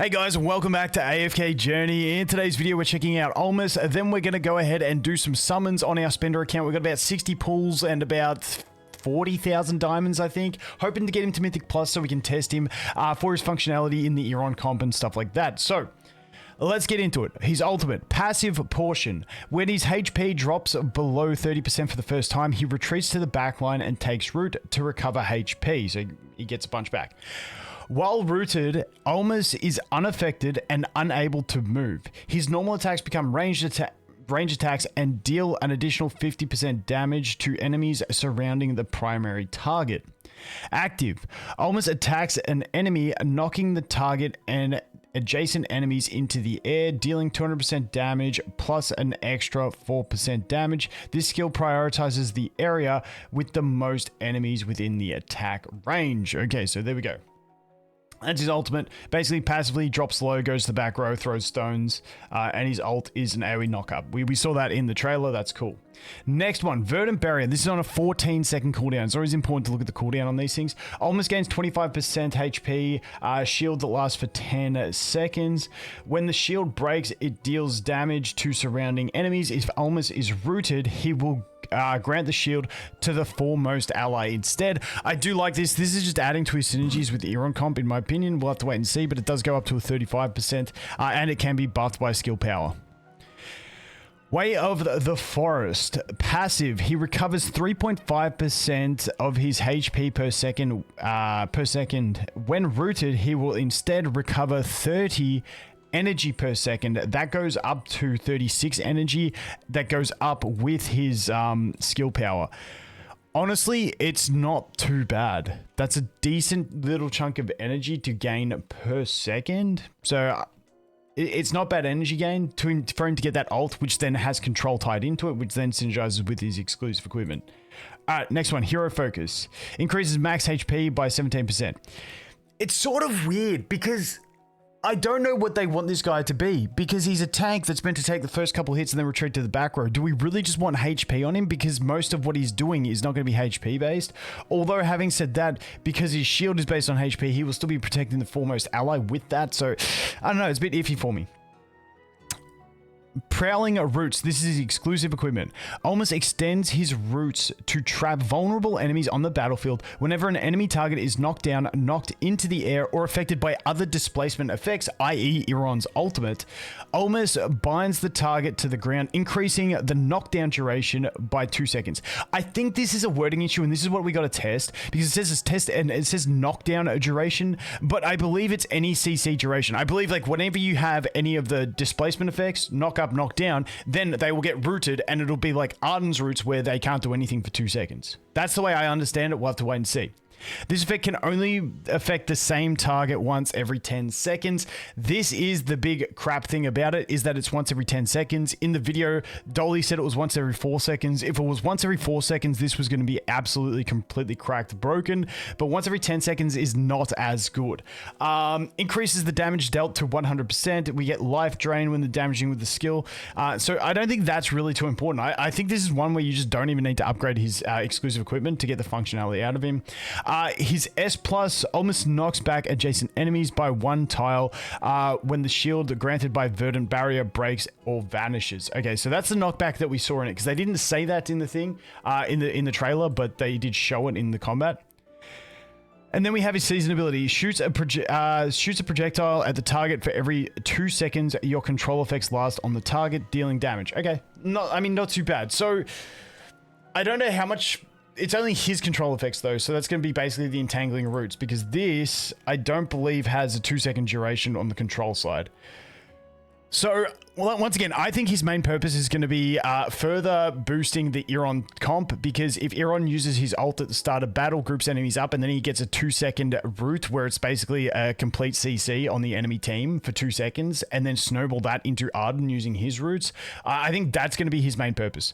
Hey guys, and welcome back to AFK Journey. In today's video, we're checking out Ulmus. Then we're going to go ahead and do some summons on our spender account. We've got about 60 pulls and about 40,000 diamonds, I think. Hoping to get him to Mythic Plus so we can test him for his functionality in the Iron comp and stuff like that. So, let's get into it. His ultimate, passive portion. When his HP drops below 30% for the first time, he retreats to the backline and takes root to recover HP. So he gets a bunch back. While rooted, Ulmus is unaffected and unable to move. His normal attacks become ranged attacks and deal an additional 50% damage to enemies surrounding the primary target. Active. Ulmus attacks an enemy, knocking the target and adjacent enemies into the air, dealing 200% damage plus an extra 4% damage. This skill prioritizes the area with the most enemies within the attack range. Okay, so there we go. That's his ultimate. Basically, passively drops low, goes to the back row, throws stones, and his ult is an AoE knockup. We saw that in the trailer. That's cool. Next one, Verdant Barrier. This is on a 14-second cooldown. It's always important to look at the cooldown on these things. Ulmus gains 25% HP, shield that lasts for 10 seconds. When the shield breaks, it deals damage to surrounding enemies. If Ulmus is rooted, he will grant the shield to the foremost ally instead. I do like this. This is just adding to his synergies with the Iron comp, in my opinion. We'll have to wait and see, but it does go up to a 35%, and it can be buffed by skill power. Way of the Forest. Passive. He recovers 3.5% of his HP per second. When rooted, he will instead recover 30 energy per second. That goes up to 36 energy. That goes up with his skill power. Honestly, it's not too bad. That's a decent little chunk of energy to gain per second. So it's not bad energy gain for him to get that ult, which then has control tied into it, which then synergizes with his exclusive equipment. Alright, next one, Hero Focus. Increases max HP by 17%. It's sort of weird because I don't know what they want this guy to be, because he's a tank that's meant to take the first couple hits and then retreat to the back row. Do we really just want HP on him? Because most of what he's doing is not going to be HP based. Although, having said that, because his shield is based on HP, he will still be protecting the foremost ally with that. So, I don't know, it's a bit iffy for me. Prowling Roots. This is his exclusive equipment. Ulmus extends his roots to trap vulnerable enemies on the battlefield. Whenever an enemy target is knocked down, knocked into the air, or affected by other displacement effects, i.e. Iron's ultimate, Ulmus binds the target to the ground, increasing the knockdown duration by 2 seconds. I think this is a wording issue, and this is what we got to test, because it says it's test and it says knockdown duration, but I believe it's any CC duration. I believe like whenever you have any of the displacement effects, knock up, knock down, then they will get rooted, and it'll be like Arden's roots where they can't do anything for 2 seconds. That's the way I understand it. We'll have to wait and see. This effect can only affect the same target once every 10 seconds. This is the big crap thing about it, is that it's once every 10 seconds. In the video, Dolly said it was once every 4 seconds. If it was once every 4 seconds, this was going to be absolutely, completely cracked, broken. But once every 10 seconds is not as good. Increases the damage dealt to 100%. We get life drain when the damaging with the skill. So I don't think that's really too important. I think this is one where you just don't even need to upgrade his exclusive equipment to get the functionality out of him. His S+, almost knocks back adjacent enemies by 1 tile when the shield granted by Verdant Barrier breaks or vanishes. Okay, so that's the knockback that we saw in it, because they didn't say that in the thing, in the trailer, but they did show it in the combat. And then we have his season ability. Shoots a projectile at the target for every 2 seconds your control effects last on the target, dealing damage. Okay, not too bad. So I don't know how much. It's only his control effects though, so that's going to be basically the entangling roots, because this, I don't believe, has a 2-second duration on the control side. So, well, once again, I think his main purpose is going to be further boosting the Iron comp, because if Iron uses his ult at the start of battle, groups enemies up, and then he gets a 2-second root where it's basically a complete CC on the enemy team for 2 seconds, and then snowball that into Arden using his roots, I think that's going to be his main purpose.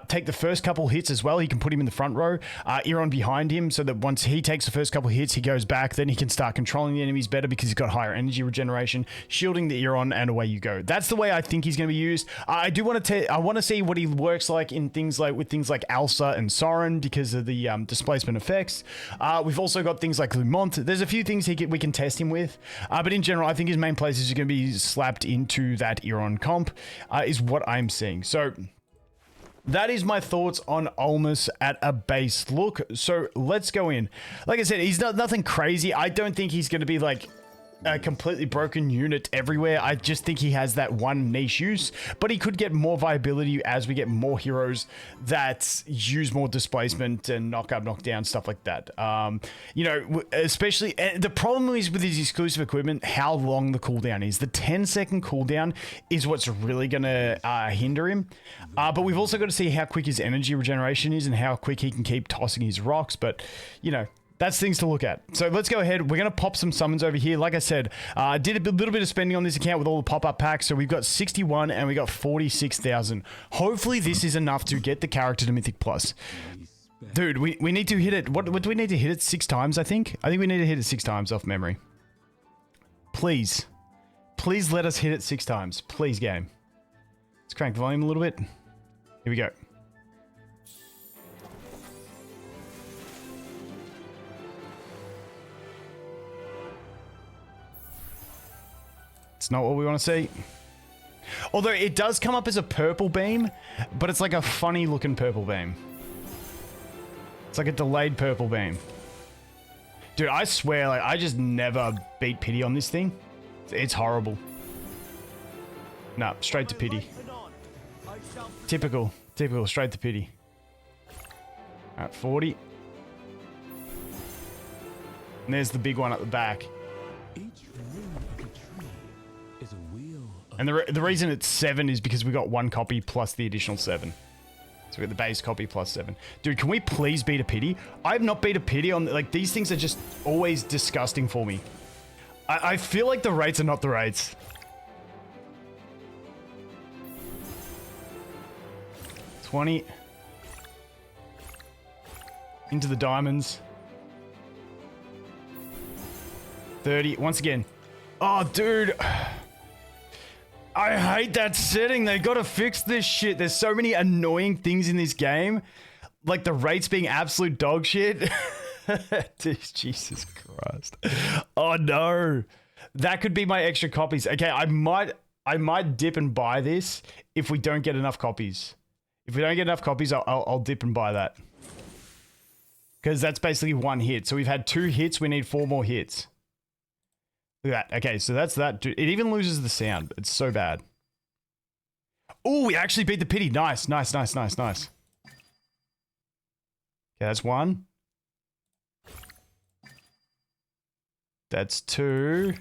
Take the first couple hits as well. He can put him in the front row, Iron behind him, so that once he takes the first couple hits, he goes back, then he can start controlling the enemies better because he's got higher energy regeneration, shielding the Iron, and away you go. That's the way I I think he's going to be used. I do want to I want to see what he works like in things like Alsa and Soren because of the displacement effects. We've also got things like Lumont. There's a few things we can test him with, but in general, I think his main place is going to be slapped into that Iron comp, is what I'm seeing. So that is my thoughts on Ulmus at a base look. So let's go in. Like I said, he's nothing crazy. I don't think he's going to be like a completely broken unit everywhere. I just think he has that one niche use, but he could get more viability as we get more heroes that use more displacement and knock up, knock down, stuff like that. You know, especially the problem is with his exclusive equipment, how long the cooldown is. The 10-second cooldown is what's really gonna hinder him. But we've also got to see how quick his energy regeneration is and how quick he can keep tossing his rocks. But you know, that's things to look at. So let's go ahead. We're going to pop some summons over here. Like I said, I did a little bit of spending on this account with all the pop-up packs. So we've got 61 and we got 46,000. Hopefully this is enough to get the character to Mythic Plus. Dude, we need to hit it. What do we need to hit it 6 times, I think? I think we need to hit it 6 times off memory. Please. Please let us hit it 6 times. Please, game. Let's crank the volume a little bit. Here we go. It's not what we want to see. Although it does come up as a purple beam, but it's like a funny looking purple beam. It's like a delayed purple beam. Dude, I swear, like, I just never beat pity on this thing. It's horrible. Nah, straight to pity. Typical, straight to pity. Alright, 40. And there's the big one at the back. And the reason it's 7 is because we got 1 copy plus the additional 7. So we got the base copy plus 7. Dude, can we please beat a pity? I have not beat a pity on... Like, these things are just always disgusting for me. I feel like the rates are not the rates. $20. Into the diamonds. 30. Once again. Oh, dude... I hate that setting. They gotta fix this shit. There's so many annoying things in this game. Like the rates being absolute dog shit. Dude, Jesus Christ. Oh no. That could be my extra copies. Okay, I might dip and buy this if we don't get enough copies. If we don't get enough copies, I'll dip and buy that. Because that's basically 1 hit. So we've had 2 hits. We need 4 more hits. Look at that. Okay, so that's that. Dude, it even loses the sound. It's so bad. Oh, we actually beat the pity. Nice, nice, nice, nice, nice. Okay, that's 1. That's 2.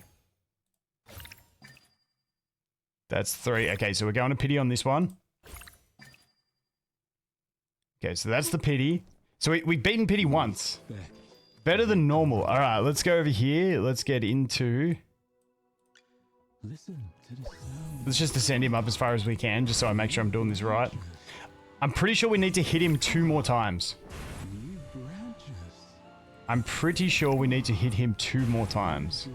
That's 3. Okay, so we're going to pity on this one. Okay, so that's the pity. So we've beaten pity once. Better than normal. All right, let's go over here. Let's get into... Let's just descend him up as far as we can, just so I make sure I'm doing this right. I'm pretty sure we need to hit him 2 more times. I'm pretty sure we need to hit him 2 more times.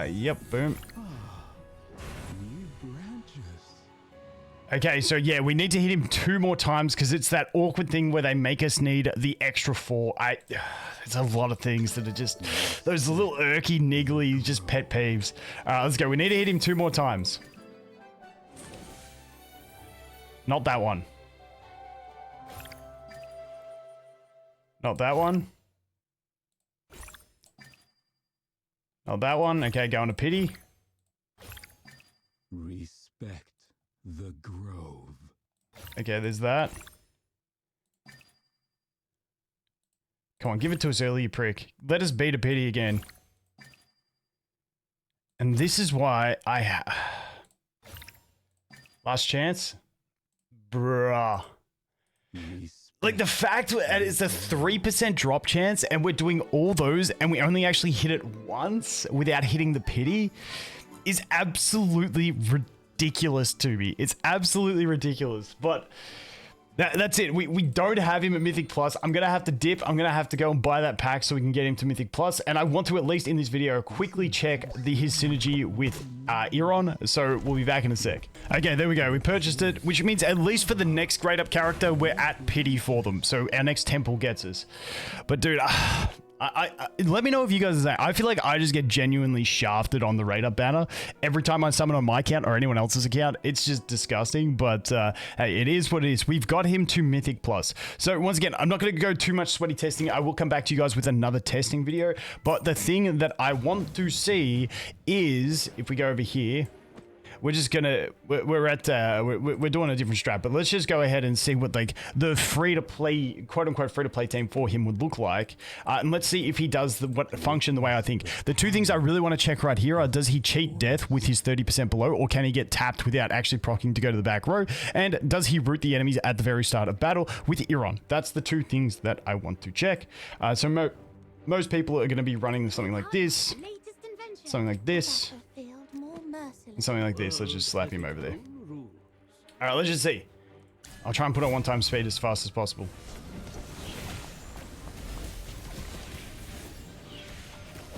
Yep, boom. Okay, so yeah, we need to hit him 2 more times because it's that awkward thing where they make us need the extra 4. There's a lot of things that are just those little irky, niggly, just pet peeves. Let's go. We need to hit him 2 more times. Not that one. Not that one. Not that one. Okay, going to pity. Respect the grove. Okay, there's that. Come on, give it to us early, you prick. Let us beat a pity again. And this is why I last chance? Bruh. Like the fact that it's a 3% drop chance and we're doing all those and we only actually hit it once without hitting the pity is absolutely ridiculous to me. It's absolutely ridiculous. But That's it. We don't have him at Mythic Plus. I'm going to have to dip. I'm going to have to go and buy that pack so we can get him to Mythic Plus. And I want to, at least in this video, quickly check his synergy with Iron. So we'll be back in a sec. Okay, there we go. We purchased it, which means at least for the next grade up character, we're at pity for them. So our next temple gets us. But dude, let me know if you guys are saying. I feel like I just get genuinely shafted on the raid up banner every time I summon on my account or anyone else's account. It's just disgusting, but hey, it is what it is. We've got him to Mythic Plus. So once again, I'm not going to go too much sweaty testing. I will come back to you guys with another testing video, but the thing that I want to see is, if we go over here, we're just gonna, we're doing a different strat, but let's just go ahead and see what like the free-to-play, quote-unquote free-to-play team for him would look like, and let's see if he does what function the way I think. The two things I really want to check right here are, does he cheat death with his 30% below, or can he get tapped without actually proccing to go to the back row, and does he root the enemies at the very start of battle with Iron? That's the two things that I want to check. So most people are going to be running something like this, something like this, and something like this. Let's just slap him over there. All right, let's just see. I'll try and put on one-time speed as fast as possible.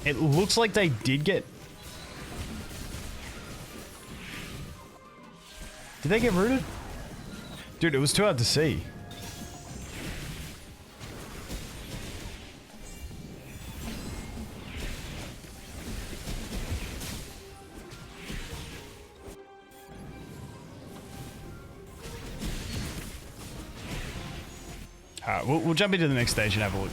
It looks like they did get... Did they get rooted? Dude, it was too hard to see. Alright, we'll jump into the next stage and have a look.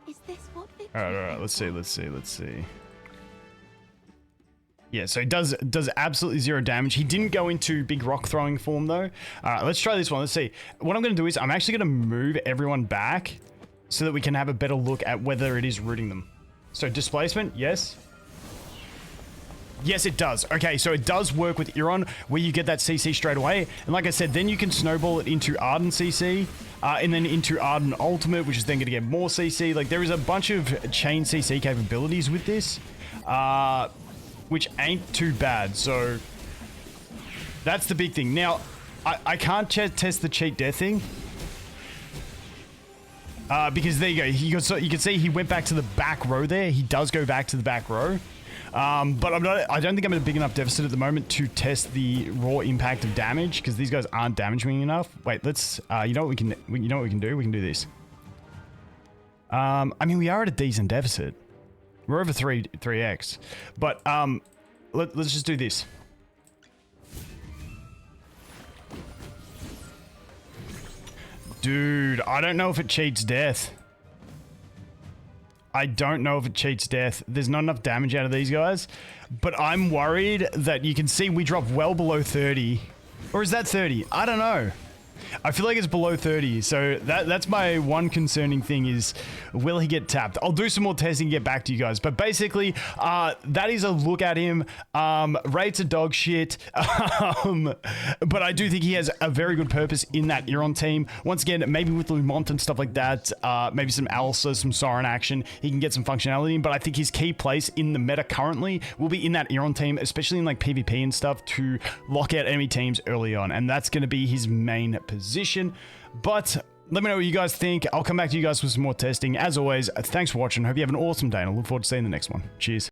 Is this what Alright, let's see. Yeah, so it does absolutely 0 damage. He didn't go into big rock throwing form though. Alright, let's try this one. Let's see. What I'm going to do is I'm actually going to move everyone back so that we can have a better look at whether it is rooting them. So displacement, yes. Yes, it does. Okay, so it does work with Iron, where you get that CC straight away. And like I said, then you can snowball it into Arden CC, and then into Arden Ultimate, which is then going to get more CC. Like, there is a bunch of chain CC capabilities with this, which ain't too bad. So, that's the big thing. Now, I can't test the cheat death thing. Because there you go. So you can see he went back to the back row there. He does go back to the back row. But I don't think I'm in a big enough deficit at the moment to test the raw impact of damage, because these guys aren't damaging me enough. Wait, let's, you know what we can do? We can do this. I mean, we are at a decent deficit. We're over 3x, but, let's just do this. Dude, I don't know if it cheats death. I don't know if it cheats death. There's not enough damage out of these guys, but I'm worried that you can see we drop well below 30. Or is that 30? I don't know. I feel like it's below 30, so that's my one concerning thing is, will he get tapped? I'll do some more testing and get back to you guys, but basically, that is a look at him. Rates are dog shit, but I do think he has a very good purpose in that Iron team. Once again, maybe with Lumont and stuff like that, maybe some Alus, some Siren action, he can get some functionality in, but I think his key place in the meta currently will be in that Iron team, especially in like PvP and stuff, to lock out enemy teams early on, and that's going to be his main position. But let me know what you guys think. I'll come back to you guys with some more testing. As always, thanks for watching. Hope you have an awesome day, and I look forward to seeing the next one. Cheers.